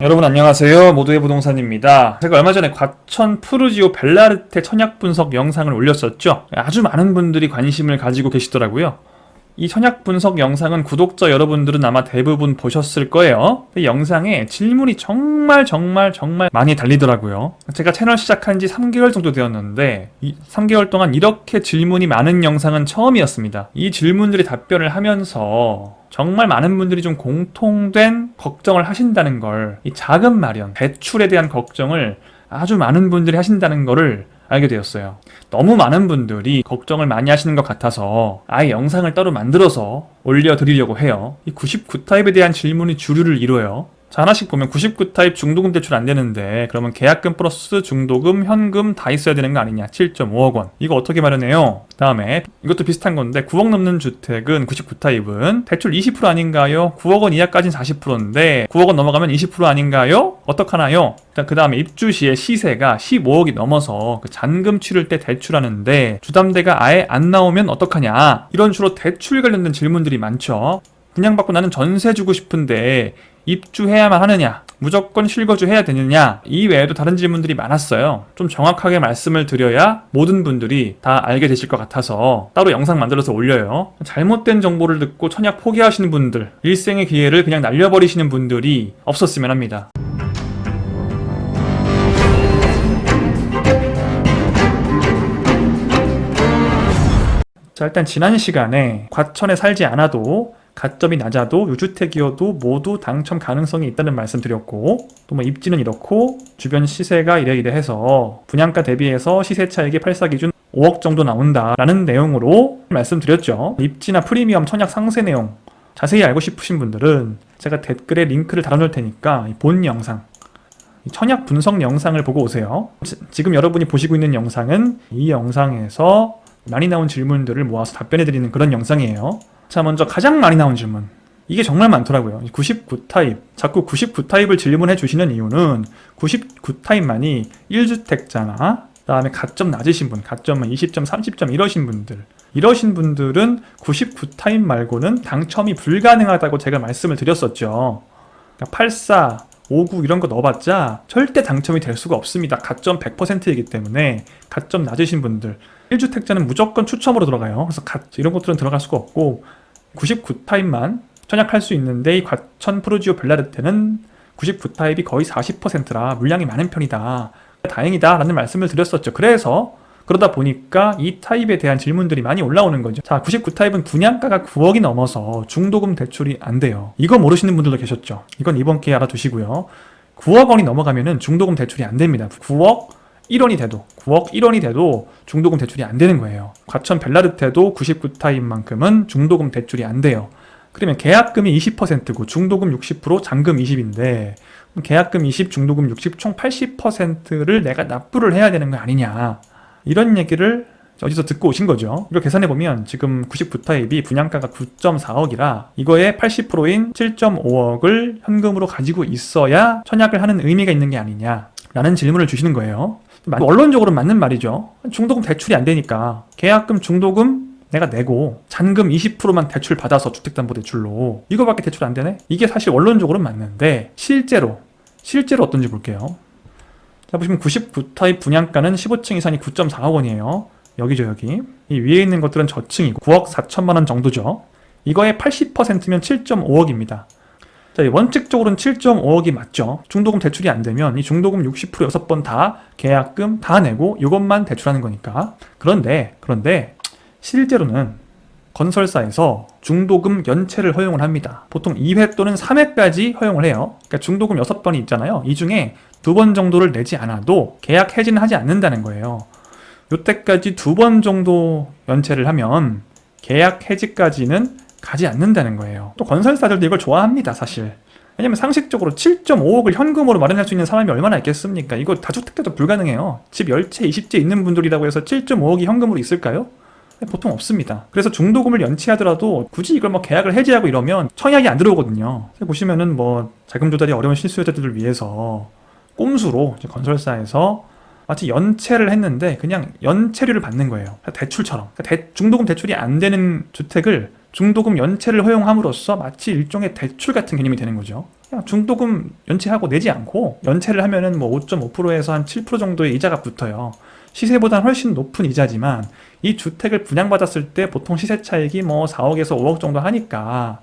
여러분 안녕하세요. 모두의 부동산입니다. 제가 얼마 전에 과천 푸르지오 벨라르테 천약 분석 영상을 올렸었죠. 아주 많은 분들이 관심을 가지고 계시더라고요. 이 천약 분석 영상은 구독자 여러분들은 아마 대부분 보셨을 거예요. 이 영상에 질문이 정말 많이 달리더라고요. 제가 채널 시작한 지 3개월 정도 되었는데 이 3개월 동안 이렇게 질문이 많은 영상은 처음이었습니다. 이 질문들이 답변을 하면서 정말 많은 분들이 좀 공통된 걱정을 하신다는 걸, 이 자금 마련, 대출에 대한 걱정을 아주 많은 분들이 하신다는 거를 알게 되었어요. 너무 많은 분들이 걱정을 많이 하시는 것 같아서 아예 영상을 따로 만들어서 올려드리려고 해요. 이 99타입에 대한 질문이 주류를 이뤄요. 자, 하나씩 보면 99타입 중도금 대출 안 되는데 그러면 계약금 플러스 중도금, 현금 다 있어야 되는 거 아니냐? 7.5억 원. 이거 어떻게 마련해요? 다음에 이것도 비슷한 건데 9억 넘는 주택은 99타입은 대출 20% 아닌가요? 9억 원 이하까지는 40%인데 9억 원 넘어가면 20% 아닌가요? 어떡하나요? 그 다음에 입주 시에 시세가 15억이 넘어서 그 잔금 치를 때 대출하는데 주담대가 아예 안 나오면 어떡하냐? 이런 주로 대출 관련된 질문들이 많죠. 분양받고 나는 전세 주고 싶은데 입주해야만 하느냐? 무조건 실거주 해야 되느냐? 이 외에도 다른 질문들이 많았어요. 좀 정확하게 말씀을 드려야 모든 분들이 다 알게 되실 것 같아서 따로 영상 만들어서 올려요. 잘못된 정보를 듣고 천약 포기하시는 분들, 일생의 기회를 그냥 날려버리시는 분들이 없었으면 합니다. 자, 일단 지난 시간에 과천에 살지 않아도 가점이 낮아도 유주택이어도 모두 당첨 가능성이 있다는 말씀 드렸고, 또 뭐 입지는 이렇고 주변 시세가 이래 해서 분양가 대비해서 시세 차익이 8사 기준 5억 정도 나온다라는 내용으로 말씀드렸죠. 입지나 프리미엄 천약 상세 내용 자세히 알고 싶으신 분들은 제가 댓글에 링크를 달아놓을 테니까 본 영상, 천약 분석 영상을 보고 오세요. 지금 여러분이 보시고 있는 영상은 이 영상에서 많이 나온 질문들을 모아서 답변해드리는 그런 영상이에요. 자, 먼저 가장 많이 나온 질문. 이게 정말 많더라고요. 99타입. 자꾸 99타입을 질문해 주시는 이유는 99타입만이 1주택자나 그다음에 가점 낮으신 분, 가점은 20점, 30점 이러신 분들은 99타입 말고는 당첨이 불가능하다고 제가 말씀을 드렸었죠. 그러니까 84, 59 이런 거 넣어봤자 절대 당첨이 될 수가 없습니다. 가점 100%이기 때문에 가점 낮으신 분들 1주택자는 무조건 추첨으로 들어가요. 그래서 이런 것들은 들어갈 수가 없고 99타입만 청약할 수 있는데 이 과천 푸르지오 벨라르테는 99타입이 거의 40%라 물량이 많은 편이다. 다행이다 라는 말씀을 드렸었죠. 그래서 그러다 보니까 이 타입에 대한 질문들이 많이 올라오는 거죠. 자, 99타입은 분양가가 9억이 넘어서 중도금 대출이 안 돼요. 이거 모르시는 분들도 계셨죠. 이건 이번 기회에 알아두시고요. 9억 원이 넘어가면은 중도금 대출이 안 됩니다. 9억 1원이 돼도 중도금 대출이 안 되는 거예요. 과천 벨라르테도 99타입만큼은 중도금 대출이 안 돼요. 그러면 계약금이 20%고 중도금 60%, 잔금 20인데 계약금 20, 중도금 60, 총 80%를 내가 납부를 해야 되는 거 아니냐. 이런 얘기를 어디서 듣고 오신 거죠. 이걸 계산해보면 지금 99타입이 분양가가 9.4억이라 이거의 80%인 7.5억을 현금으로 가지고 있어야 청약을 하는 의미가 있는 게 아니냐 라는 질문을 주시는 거예요. 원론적으로 맞는 말이죠. 중도금 대출이 안 되니까 계약금, 중도금 내가 내고 잔금 20%만 대출 받아서 주택담보대출로 이거밖에 대출 안 되네? 이게 사실 원론적으로는 맞는데 실제로 어떤지 볼게요. 자, 보시면 99타입 분양가는 15층 이상이 9.4억 원이에요. 여기죠. 이 위에 있는 것들은 저층이고 9억 4천만 원 정도죠. 이거의 80%면 7.5억입니다. 자, 원칙적으로는 7.5억이 맞죠. 중도금 대출이 안 되면 이 중도금 60% 6번 다 계약금 다 내고 이것만 대출하는 거니까. 그런데 실제로는 건설사에서 중도금 연체를 허용을 합니다. 보통 2회 또는 3회까지 허용을 해요. 그러니까 중도금 6번이 있잖아요. 이 중에 2번 정도를 내지 않아도 계약 해지는 하지 않는다는 거예요. 요때까지 2번 정도 연체를 하면 계약 해지까지는 가지 않는다는 거예요. 또 건설사들도 이걸 좋아합니다, 사실. 왜냐면 상식적으로 7.5억을 현금으로 마련할 수 있는 사람이 얼마나 있겠습니까? 이거 다주택자도 불가능해요. 집 10채, 20채 있는 분들이라고 해서 7.5억이 현금으로 있을까요? 보통 없습니다. 그래서 중도금을 연체하더라도 굳이 이걸 뭐 계약을 해지하고 이러면 청약이 안 들어오거든요. 보시면은 뭐 자금 조달이 어려운 실수요자들을 위해서 꼼수로 건설사에서 마치 연체를 했는데 그냥 연체료를 받는 거예요. 대출처럼. 중도금 대출이 안 되는 주택을 중도금 연체를 허용함으로써 마치 일종의 대출 같은 개념이 되는 거죠. 그냥 중도금 연체하고 내지 않고, 연체를 하면은 뭐 5.5%에서 한 7% 정도의 이자가 붙어요. 시세보다는 훨씬 높은 이자지만 이 주택을 분양받았을 때 보통 시세 차익이 뭐 4억에서 5억 정도 하니까,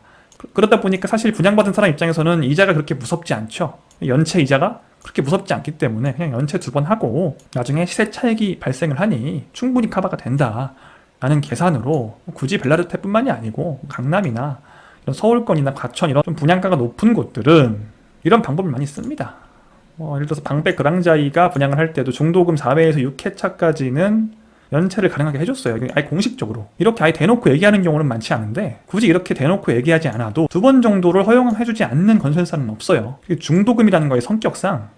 그러다 보니까 사실 분양받은 사람 입장에서는 이자가 그렇게 무섭지 않죠. 연체 이자가 그렇게 무섭지 않기 때문에 그냥 연체 2번 하고 나중에 시세 차익이 발생을 하니 충분히 커버가 된다 라는 계산으로, 굳이 벨라르테뿐만이 아니고 강남이나 이런 서울권이나 과천 이런 좀 분양가가 높은 곳들은 이런 방법을 많이 씁니다. 예를 들어서 방배 그랑자이가 분양을 할 때도 중도금 4회에서 6회차까지는 연체를 가능하게 해줬어요. 아예 공식적으로. 이렇게 아예 대놓고 얘기하는 경우는 많지 않은데, 굳이 이렇게 대놓고 얘기하지 않아도 2번 정도를 허용해주지 않는 건설사는 없어요. 중도금이라는 거의 성격상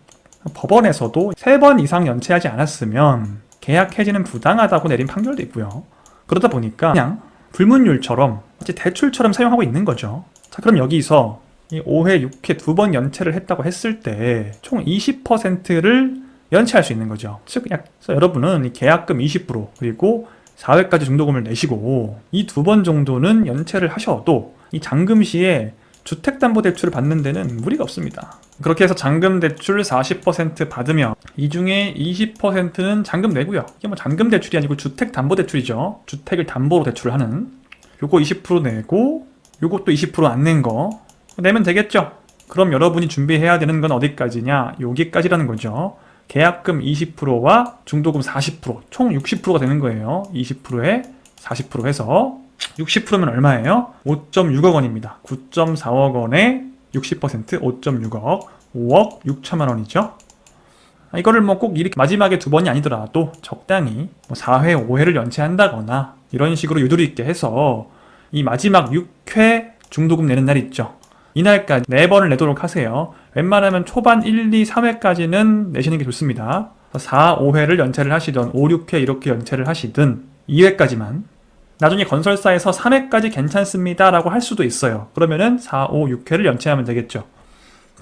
법원에서도 3번 이상 연체하지 않았으면 계약 해지는 부당하다고 내린 판결도 있고요. 그러다 보니까 그냥 불문율처럼 이제 대출처럼 사용하고 있는 거죠. 자, 그럼 여기서 이 5회, 6회 2번 연체를 했다고 했을 때 총 20%를 연체할 수 있는 거죠. 즉, 그래서 여러분은 이 계약금 20% 그리고 4회까지 중도금을 내시고 이 2번 정도는 연체를 하셔도 이 잔금 시에 주택담보대출을 받는 데는 무리가 없습니다. 그렇게 해서 잔금대출 40% 받으면 이 중에 20%는 잔금 내고요. 이게 뭐 잔금대출이 아니고 주택담보대출이죠. 주택을 담보로 대출하는, 요거 20% 내고 요것도 20% 안 낸 거 내면 되겠죠. 그럼 여러분이 준비해야 되는 건 어디까지냐, 여기까지라는 거죠. 계약금 20%와 중도금 40%, 총 60%가 되는 거예요. 20%에 40% 해서 60%면 얼마예요? 5.6억 원입니다. 9.4억 원에 60% 5.6억, 5억 6천만 원이죠. 이거를 뭐 꼭 이렇게 마지막에 2번이 아니더라도 적당히 뭐 4회, 5회를 연체한다거나 이런 식으로 유도리 있게 해서 이 마지막 6회 중도금 내는 날 있죠. 이날까지 4번을 내도록 하세요. 웬만하면 초반 1, 2, 3회까지는 내시는 게 좋습니다. 4, 5회를 연체를 하시든 5, 6회 이렇게 연체를 하시든 2회까지만, 나중에 건설사에서 3회까지 괜찮습니다 라고 할 수도 있어요. 그러면은 4, 5, 6회를 연체하면 되겠죠.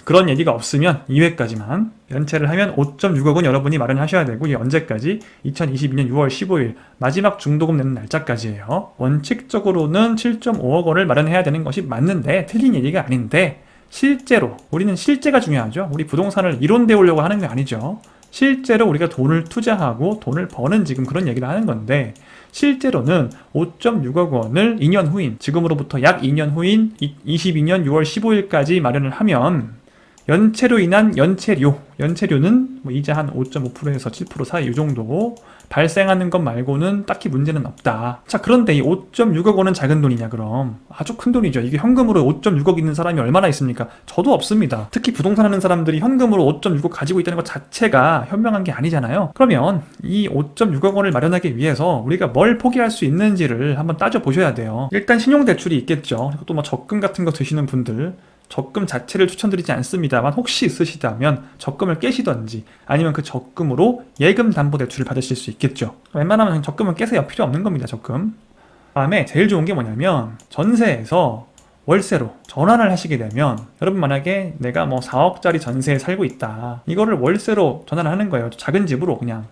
그런 얘기가 없으면 2회까지만 연체를 하면 5.6억은 여러분이 마련하셔야 되고, 이게 언제까지? 2022년 6월 15일 마지막 중도금 내는 날짜까지예요. 원칙적으로는 7.5억 원을 마련해야 되는 것이 맞는데, 틀린 얘기가 아닌데, 실제로 우리는 실제가 중요하죠. 우리 부동산을 이론 배우려고 하는 게 아니죠. 실제로 우리가 돈을 투자하고 돈을 버는 지금 그런 얘기를 하는 건데, 실제로는 5.6억 원을 2년 후인, 지금으로부터 약 2년 후인 22년 6월 15일까지 마련을 하면 연체로 인한 연체료는 뭐 이자 한 5.5%에서 7% 사이 이 정도 발생하는 것 말고는 딱히 문제는 없다. 자, 그런데 이 5.6억 원은 작은 돈이냐? 그럼 아주 큰 돈이죠. 이게 현금으로 5.6억 있는 사람이 얼마나 있습니까? 저도 없습니다. 특히 부동산 하는 사람들이 현금으로 5.6억 가지고 있다는 것 자체가 현명한 게 아니잖아요. 그러면 이 5.6억 원을 마련하기 위해서 우리가 뭘 포기할 수 있는지를 한번 따져보셔야 돼요. 일단 신용대출이 있겠죠. 그리고 또 뭐 적금 같은 거 드시는 분들, 적금 자체를 추천드리지 않습니다만 혹시 있으시다면 적금을 깨시던지 아니면 그 적금으로 예금 담보 대출을 받으실 수 있겠죠. 웬만하면 적금은 깨세요. 필요 없는 겁니다. 적금. 다음에 제일 좋은 게 뭐냐면, 전세에서 월세로 전환을 하시게 되면, 여러분 만약에 내가 뭐 4억짜리 전세에 살고 있다, 이거를 월세로 전환을 하는 거예요. 작은 집으로 그냥.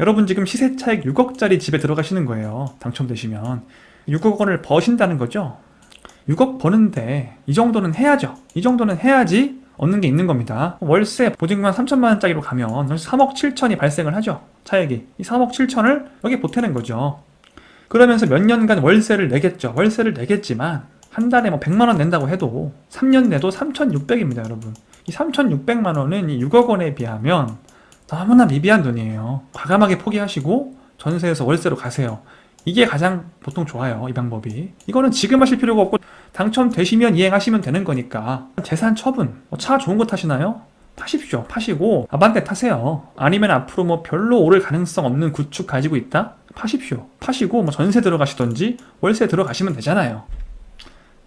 여러분 지금 시세 차익 6억짜리 집에 들어가시는 거예요. 당첨되시면 6억 원을 버신다는 거죠. 6억 버는데 이 정도는 해야죠. 이 정도는 해야지 얻는 게 있는 겁니다. 월세 보증금 3천만 원짜리로 가면 3억 7천이 발생을 하죠. 차액이. 이 3억 7천을 여기 보태는 거죠. 그러면서 몇 년간 월세를 내겠죠. 월세를 내겠지만 한 달에 뭐 100만 원 낸다고 해도 3년 내도 3,600입니다, 여러분. 이 3,600만 원은 이 6억 원에 비하면 너무나 미비한 돈이에요. 과감하게 포기하시고 전세에서 월세로 가세요. 이게 가장 보통 좋아요, 이 방법이. 이거는 지금 하실 필요가 없고 당첨되시면 이행하시면 되는 거니까. 재산 처분, 차 좋은 거 타시나요? 파십시오. 파시고 아반떼 타세요. 아니면 앞으로 뭐 별로 오를 가능성 없는 구축 가지고 있다? 파십시오. 파시고 뭐 전세 들어가시던지 월세 들어가시면 되잖아요.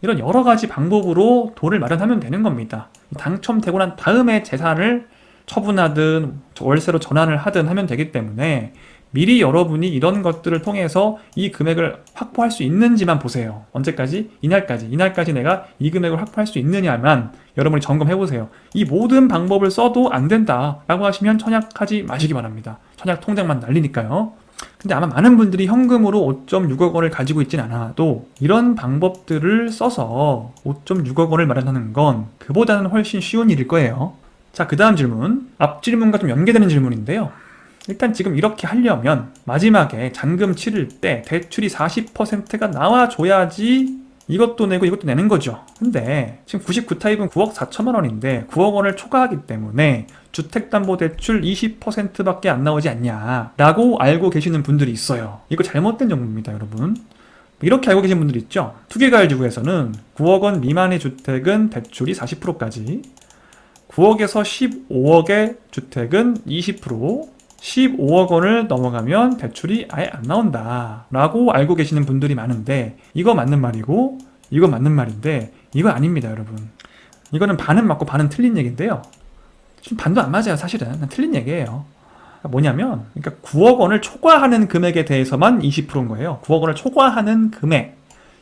이런 여러 가지 방법으로 돈을 마련하면 되는 겁니다. 당첨되고 난 다음에 재산을 처분하든 월세로 전환을 하든 하면 되기 때문에 미리 여러분이 이런 것들을 통해서 이 금액을 확보할 수 있는지만 보세요. 언제까지? 이날까지 내가 이 금액을 확보할 수 있느냐만 여러분이 점검해보세요. 이 모든 방법을 써도 안 된다 라고 하시면 청약하지 마시기 바랍니다. 청약 통장만 날리니까요. 근데 아마 많은 분들이 현금으로 5.6억 원을 가지고 있진 않아도 이런 방법들을 써서 5.6억 원을 마련하는 건 그보다는 훨씬 쉬운 일일 거예요. 자, 그 다음 질문. 앞 질문과 좀 연계되는 질문인데요. 일단 지금 이렇게 하려면 마지막에 잔금 치를 때 대출이 40%가 나와줘야지 이것도 내고 이것도 내는 거죠. 근데 지금 99타입은 9억 4천만 원인데 9억 원을 초과하기 때문에 주택담보대출 20%밖에 안 나오지 않냐 라고 알고 계시는 분들이 있어요. 이거 잘못된 정보입니다, 여러분. 이렇게 알고 계신 분들이 있죠. 투기가율지구에서는 9억 원 미만의 주택은 대출이 40%까지, 9억에서 15억의 주택은 20%, 15억 원을 넘어가면 대출이 아예 안 나온다 라고 알고 계시는 분들이 많은데, 이거 맞는 말이고 이거 맞는 말인데 이거 아닙니다, 여러분. 이거는 반은 맞고 반은 틀린 얘기인데요. 지금 반도 안 맞아요. 사실은 틀린 얘기예요. 뭐냐면, 그러니까 9억 원을 초과하는 금액에 대해서만 20%인 거예요. 9억 원을 초과하는 금액.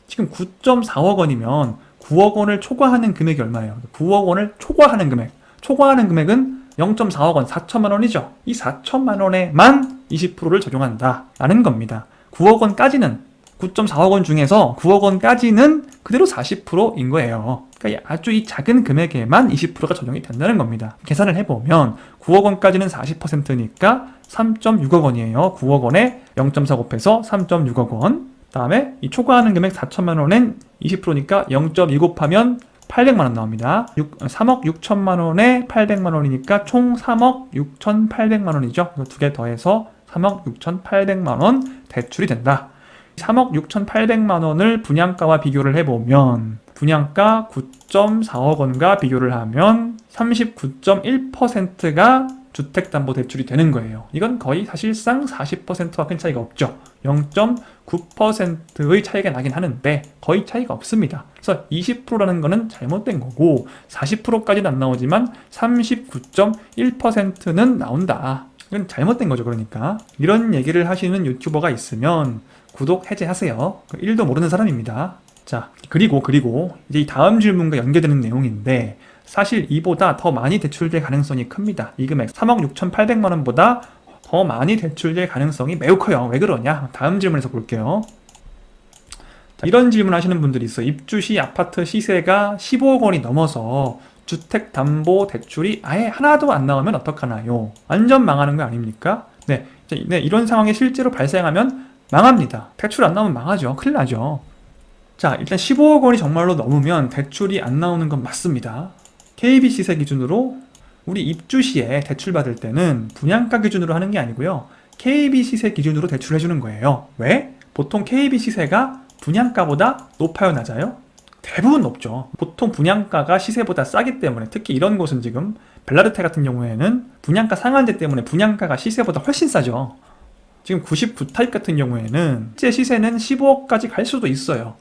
지금 9.4억 원이면 9억 원을 초과하는 금액이 얼마예요? 9억 원을 초과하는 금액. 초과하는 금액은 0.4억 원, 4천만 원이죠. 이 4천만 원에만 20%를 적용한다 라는 겁니다. 9억 원까지는, 9.4억 원 중에서 9억 원까지는 그대로 40%인 거예요. 그러니까 아주 이 작은 금액에만 20%가 적용이 된다는 겁니다. 계산을 해보면 9억 원까지는 40%니까 3.6억 원이에요. 9억 원에 0.4 곱해서 3.6억 원. 다음에 이 초과하는 금액 4천만 원엔 20%니까 0.2 곱하면 800만 원 나옵니다. 3억 6천만 원에 800만 원이니까 총 3억 6,800만 원이죠. 이거 두 개 더해서 3억 6,800만 원 대출이 된다. 3억 6,800만 원을 분양가와 비교를 해보면 분양가 9.4억 원과 비교를 하면 39.1%가 주택담보대출이 되는 거예요. 이건 거의 사실상 40%와 큰 차이가 없죠. 0.9%의 차이가 나긴 하는데 거의 차이가 없습니다. 그래서 20%라는 거는 잘못된 거고 40%까지는 안 나오지만 39.1%는 나온다. 이건 잘못된 거죠. 그러니까 이런 얘기를 하시는 유튜버가 있으면 구독 해제하세요. 1도 모르는 사람입니다. 자, 그리고 이제 이 다음 질문과 연계되는 내용인데, 사실 이보다 더 많이 대출될 가능성이 큽니다. 이 금액 3억 6,800만 원보다 더 많이 대출될 가능성이 매우 커요. 왜 그러냐? 다음 질문에서 볼게요. 자, 이런 질문 하시는 분들이 있어요. 입주 시 아파트 시세가 15억 원이 넘어서 주택담보대출이 아예 하나도 안 나오면 어떡하나요? 완전 망하는 거 아닙니까? 네, 이런 상황이 실제로 발생하면 망합니다. 대출 안 나오면 망하죠. 큰일 나죠. 자, 일단 15억 원이 정말로 넘으면 대출이 안 나오는 건 맞습니다. KB 시세 기준으로 우리 입주 시에 대출 받을 때는 분양가 기준으로 하는 게 아니고요. KB 시세 기준으로 대출해 주는 거예요. 왜? 보통 KB 시세가 분양가보다 높아요, 낮아요? 대부분 높죠. 보통 분양가가 시세보다 싸기 때문에, 특히 이런 곳은 지금 벨라르테 같은 경우에는 분양가 상한제 때문에 분양가가 시세보다 훨씬 싸죠. 지금 99타입 같은 경우에는 실제 시세는 15억까지 갈 수도 있어요.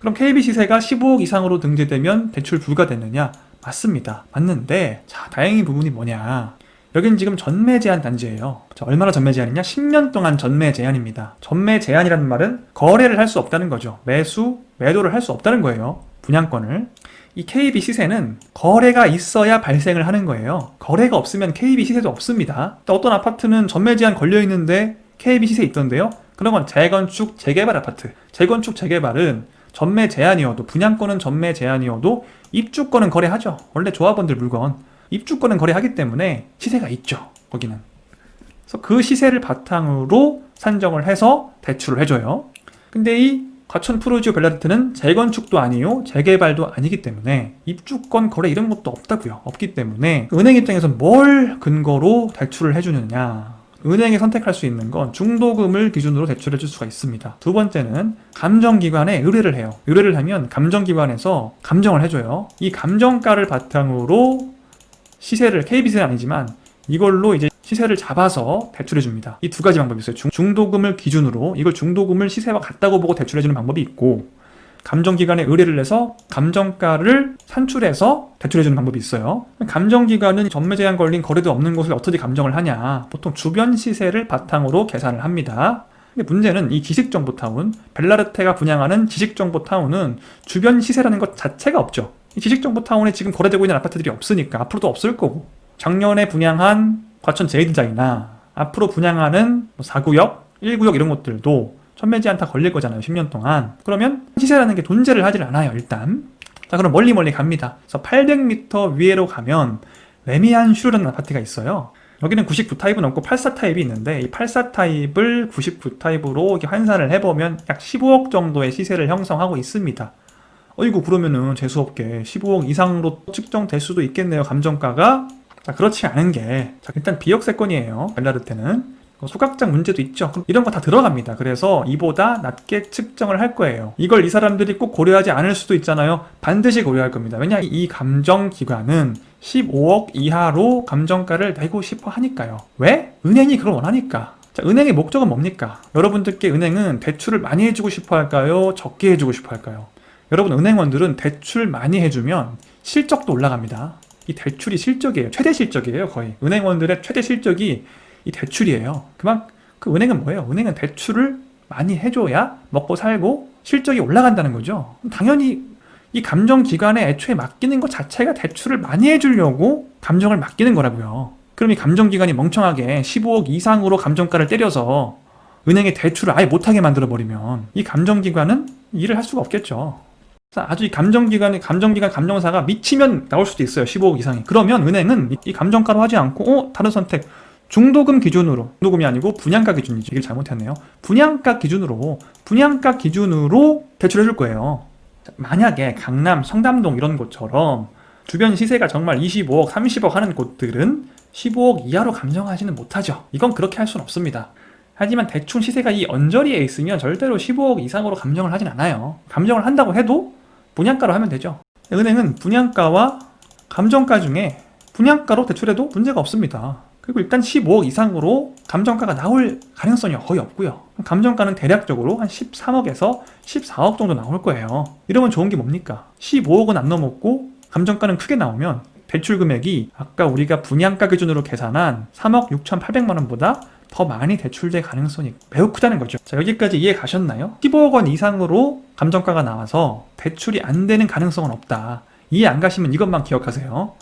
그럼 KB 시세가 15억 이상으로 등재되면 대출 불가되느냐? 맞습니다. 맞는데, 자, 다행인 부분이 뭐냐? 여긴 지금 전매 제한 단지예요. 자, 얼마나 전매 제한이냐? 10년 동안 전매 제한입니다. 전매 제한이라는 말은 거래를 할 수 없다는 거죠. 매도를 할 수 없다는 거예요. 분양권을. 이 KB 시세는 거래가 있어야 발생을 하는 거예요. 거래가 없으면 KB 시세도 없습니다. 어떤 아파트는 전매 제한 걸려 있는데 KB 시세 있던데요. 그런 건 재건축, 재개발 아파트. 재건축, 재개발은 전매 제한이어도, 분양권은 전매 제한이어도 입주권은 거래하죠. 원래 조합원들 물건. 입주권은 거래하기 때문에 시세가 있죠. 거기는. 그래서 그 시세를 바탕으로 산정을 해서 대출을 해줘요. 근데 이 과천 푸르지오 벨라르테는 재건축도 아니요, 재개발도 아니기 때문에 입주권 거래 이런 것도 없다고요. 없기 때문에 은행 입장에서 뭘 근거로 대출을 해주느냐. 은행이 선택할 수 있는 건 중도금을 기준으로 대출해 줄 수가 있습니다. 두 번째는 감정기관에 의뢰를 해요. 의뢰를 하면 감정기관에서 감정을 해줘요. 이 감정가를 바탕으로 시세를, KB세는 아니지만 이걸로 이제 시세를 잡아서 대출해 줍니다. 이 두 가지 방법이 있어요. 중도금을 기준으로, 이걸 중도금을 시세와 같다고 보고 대출해 주는 방법이 있고, 감정기관에 의뢰를 해서 감정가를 산출해서 대출해주는 방법이 있어요. 감정기관은 전매 제한 걸린 거래도 없는 곳을 어떻게 감정을 하냐. 보통 주변 시세를 바탕으로 계산을 합니다. 근데 문제는 이 지식정보타운, 벨라르테가 분양하는 지식정보타운은 주변 시세라는 것 자체가 없죠. 이 지식정보타운에 지금 거래되고 있는 아파트들이 없으니까 앞으로도 없을 거고, 작년에 분양한 과천 제이드자이나 앞으로 분양하는 4구역, 1구역 이런 것들도 천매지 않다 걸릴 거잖아요. 10년 동안. 그러면 시세라는 게 존재를 하질 않아요. 일단. 자, 그럼 멀리 갑니다. 그래서 800m 위로 가면 레미안 슈르라는 아파트가 있어요. 여기는 99 타입은 없고 84 타입이 있는데 이 84 타입을 99 타입으로 이렇게 환산을 해보면 약 15억 정도의 시세를 형성하고 있습니다. 어이구, 그러면은 재수없게 15억 이상으로 측정될 수도 있겠네요. 감정가가. 자, 그렇지 않은 게, 자, 일단 비역세권이에요. 벨라르테는. 소각장 문제도 있죠. 그럼 이런 거 다 들어갑니다. 그래서 이보다 낮게 측정을 할 거예요. 이걸 이 사람들이 꼭 고려하지 않을 수도 있잖아요. 반드시 고려할 겁니다. 왜냐, 이 감정기관은 15억 이하로 감정가를 내고 싶어 하니까요. 왜? 은행이 그걸 원하니까. 자, 은행의 목적은 뭡니까? 여러분들께 은행은 대출을 많이 해주고 싶어 할까요? 적게 해주고 싶어 할까요? 여러분, 은행원들은 대출 많이 해주면 실적도 올라갑니다. 이 대출이 실적이에요. 최대 실적이에요. 거의 은행원들의 최대 실적이 이 대출이에요. 그 은행은 뭐예요? 은행은 대출을 많이 해줘야 먹고 살고 실적이 올라간다는 거죠. 당연히 이 감정기관에 애초에 맡기는 것 자체가 대출을 많이 해주려고 감정을 맡기는 거라고요. 그럼 이 감정기관이 멍청하게 15억 이상으로 감정가를 때려서 은행에 대출을 아예 못하게 만들어버리면 이 감정기관은 일을 할 수가 없겠죠. 아주 이 감정사가 미치면 나올 수도 있어요. 15억 이상이. 그러면 은행은 이 감정가로 하지 않고 다른 선택, 중도금 기준으로, 중도금이 아니고 분양가 기준이죠. 이걸 잘못했네요. 분양가 기준으로 대출해 줄 거예요. 만약에 강남, 청담동 이런 곳처럼 주변 시세가 정말 25억, 30억 하는 곳들은 15억 이하로 감정하지는 못하죠. 이건 그렇게 할 수는 없습니다. 하지만 대충 시세가 이 언저리에 있으면 절대로 15억 이상으로 감정을 하진 않아요. 감정을 한다고 해도 분양가로 하면 되죠. 은행은 분양가와 감정가 중에 분양가로 대출해도 문제가 없습니다. 그리고 일단 15억 이상으로 감정가가 나올 가능성이 거의 없고요. 감정가는 대략적으로 한 13억에서 14억 정도 나올 거예요. 이러면 좋은 게 뭡니까? 15억은 안 넘었고 감정가는 크게 나오면 대출 금액이 아까 우리가 분양가 기준으로 계산한 3억 6,800만 원보다 더 많이 대출될 가능성이 매우 크다는 거죠. 자, 여기까지 이해 가셨나요? 15억 원 이상으로 감정가가 나와서 대출이 안 되는 가능성은 없다. 이해 안 가시면 이것만 기억하세요.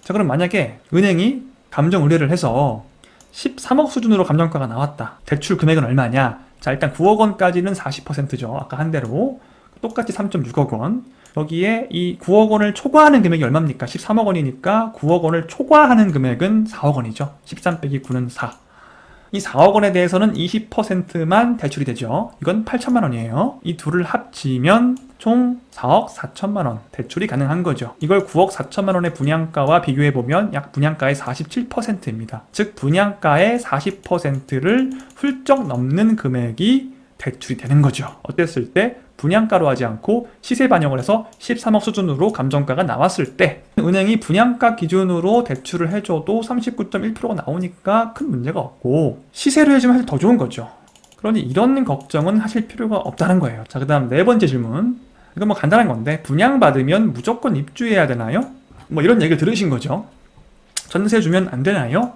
자, 그럼 만약에 은행이 감정 의뢰를 해서 13억 수준으로 감정가가 나왔다. 대출 금액은 얼마냐? 자, 일단 9억 원까지는 40%죠. 아까 한 대로. 똑같이 3.6억 원. 여기에 이 9억 원을 초과하는 금액이 얼마입니까? 13억 원이니까 9억 원을 초과하는 금액은 4억 원이죠. 13 빼기 9는 4. 이 4억 원에 대해서는 20%만 대출이 되죠. 이건 8천만 원이에요. 이 둘을 합치면 총 4억 4천만 원 대출이 가능한 거죠. 이걸 9억 4천만 원의 분양가와 비교해보면 약 분양가의 47%입니다. 즉 분양가의 40%를 훌쩍 넘는 금액이 대출이 되는 거죠. 어땠을 때? 분양가로 하지 않고 시세 반영을 해서 13억 수준으로 감정가가 나왔을 때 은행이 분양가 기준으로 대출을 해줘도 39.1%가 나오니까 큰 문제가 없고 시세로 해주면 사실 더 좋은 거죠. 그러니 이런 걱정은 하실 필요가 없다는 거예요. 자, 그 다음 네 번째 질문. 이건 뭐 간단한 건데 분양받으면 무조건 입주해야 되나요? 뭐 이런 얘기를 들으신 거죠. 전세 주면 안 되나요?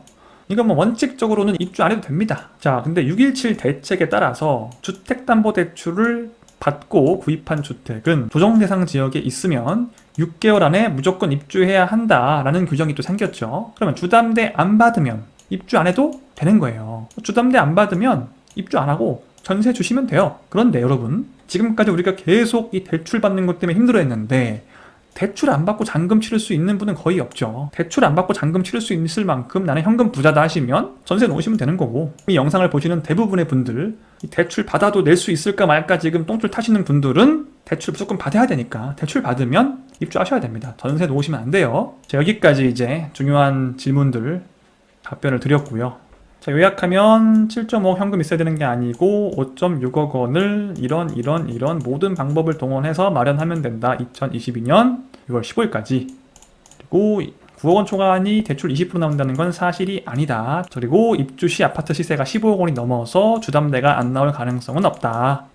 이건 뭐 원칙적으로는 입주 안 해도 됩니다. 자, 근데 6.17 대책에 따라서 주택담보대출을 받고 구입한 주택은 조정 대상 지역에 있으면 6개월 안에 무조건 입주해야 한다라는 규정이 또 생겼죠. 그러면 주담대 안 받으면 입주 안 해도 되는 거예요. 주담대 안 받으면 입주 안 하고 전세 주시면 돼요. 그런데 여러분, 지금까지 우리가 계속 이 대출 받는 것 때문에 힘들어했는데 대출 안 받고 잔금 치를 수 있는 분은 거의 없죠. 대출 안 받고 잔금 치를 수 있을 만큼 나는 현금 부자다 하시면 전세 놓으시면 되는 거고, 이 영상을 보시는 대부분의 분들 이 대출 받아도 낼 수 있을까 말까 지금 똥줄 타시는 분들은 대출 무조건 받아야 되니까 대출 받으면 입주하셔야 됩니다. 전세 놓으시면 안 돼요. 자, 여기까지 이제 중요한 질문들 답변을 드렸고요. 자, 요약하면 7.5억 현금 있어야 되는 게 아니고 5.6억 원을 이런 모든 방법을 동원해서 마련하면 된다. 2022년 6월 15일까지. 그리고 9억 원 초과하니 대출 20% 나온다는 건 사실이 아니다. 그리고 입주 시 아파트 시세가 15억 원이 넘어서 주담대가 안 나올 가능성은 없다.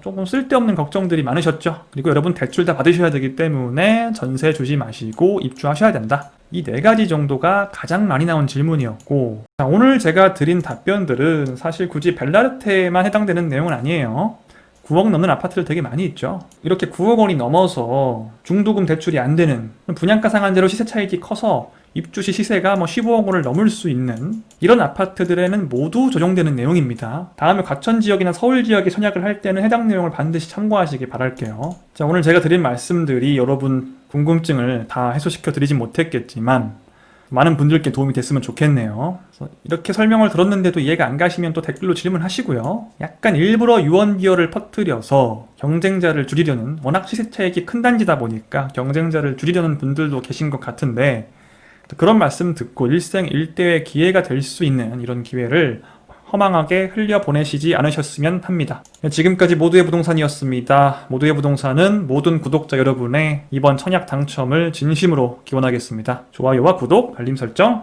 조금 쓸데없는 걱정들이 많으셨죠. 그리고 여러분 대출 다 받으셔야 되기 때문에 전세 주지 마시고 입주하셔야 된다. 이 네 가지 정도가 가장 많이 나온 질문이었고, 자, 오늘 제가 드린 답변들은 사실 굳이 벨라르테에만 해당되는 내용은 아니에요. 9억 넘는 아파트들 되게 많이 있죠. 이렇게 9억 원이 넘어서 중도금 대출이 안 되는, 분양가 상한제로 시세 차익이 커서 입주 시 시세가 15억 원을 넘을 수 있는 이런 아파트들에는 모두 적용되는 내용입니다. 다음에 과천 지역이나 서울 지역에 청약을 할 때는 해당 내용을 반드시 참고하시길 바랄게요. 자, 오늘 제가 드린 말씀들이 여러분 궁금증을 다 해소시켜 드리진 못했겠지만 많은 분들께 도움이 됐으면 좋겠네요. 그래서 이렇게 설명을 들었는데도 이해가 안 가시면 또 댓글로 질문하시고요. 약간 일부러 유언비어를 퍼뜨려서 경쟁자를 줄이려는, 워낙 시세 차익이 큰 단지다 보니까 경쟁자를 줄이려는 분들도 계신 것 같은데, 그런 말씀 듣고 일생일대의 기회가 될 수 있는 이런 기회를 허망하게 흘려보내시지 않으셨으면 합니다. 지금까지 모두의 부동산이었습니다. 모두의 부동산은 모든 구독자 여러분의 이번 청약 당첨을 진심으로 기원하겠습니다. 좋아요와 구독, 알림 설정